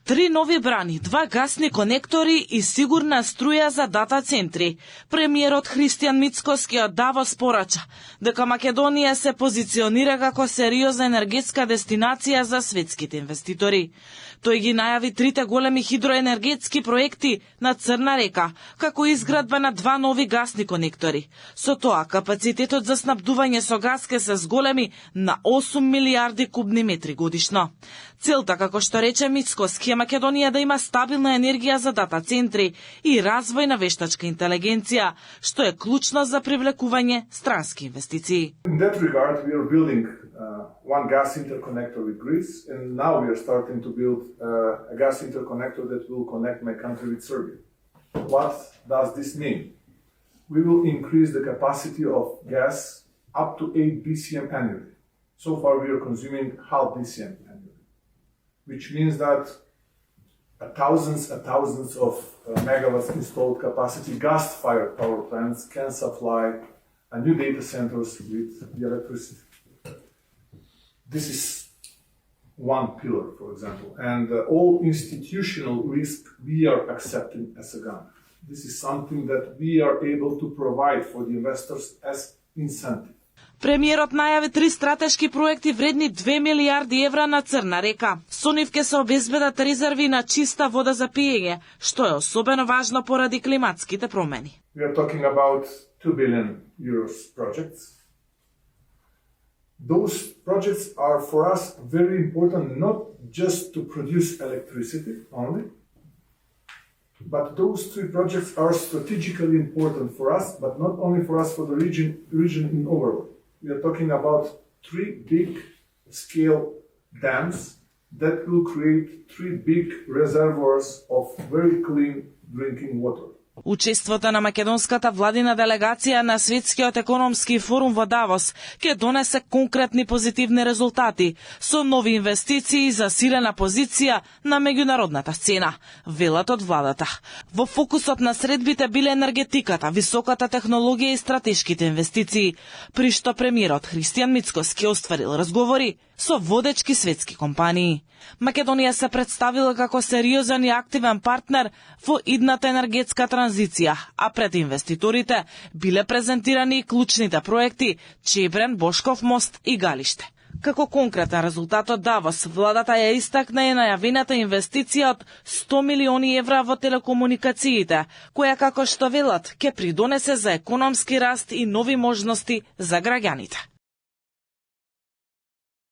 3 нови брани, 2 гасни конектори и сигурна струја за дата центри. Премиерот Христијан Мицкоски од Давос порача дека Македонија се позиционира како сериозна енергетска дестинација за светските инвеститори. Тој ги најави 3 големи хидроенергетски проекти на Црна река, како изградба на 2 нови гасни конектори. Со тоа капацитетот за снабдување со гас ке се зголеми на 8 милиарди кубни метри годишно. Целта, како што рече Мицкоски, е Македонија да има стабилна енергија за дата центри и развој на вештачка интелигенција, што е клучно за привлекување странски инвестиции. In that regard, we are building one gas interconnector with Greece, and now we are starting to build a gas interconnector that will connect my country with Serbia. What does this mean? We will increase the capacity of gas up to 8 BCM annually. So far, we are consuming half BCM annually, which means that thousands of megawatts installed capacity gas-fired power plants can supply a new data centers with the electricity. This is one pillar, for example, and all institutional risk we are accepting as a government. This is something that we are able to provide for the investors as incentive. Премиерот најави 3 стратешки проекти вредни 2 милиарди евра на Црна река. Со нив ќе се обезбедат резерви на чиста вода за пиење, што е особено важно поради климатските промени. We are talking about 2 billion euros projects. Those projects are for us very important, not just to produce electricity only, but those 3 projects are strategically important for us, but not only for us, for the region in overall. We are talking about 3 big scale dams that will create 3 big reservoirs of very clean drinking water. Учеството на македонската владина делегација на Светскиот економски форум во Давос ќе донесе конкретни позитивни резултати со нови инвестиции и засилена позиција на меѓународната сцена, велат од владата. Во фокусот на средбите биле енергетиката, високата технологија и стратешките инвестиции, при што премиерот Христијан Мицкоски остварил разговори со водечки светски компании. Македонија се представила како сериозен и активен партнер во идната енергетска транзиција, а пред инвеститорите биле презентирани и клучните проекти Чебрен, Бошков мост и Галиште. Како конкретен резултат од Давос, владата ја истакна и најавената инвестиција од 100 милиони евра во телекомуникациите, која, како што велат, ќе придонесе за економски раст и нови можности за граѓаните.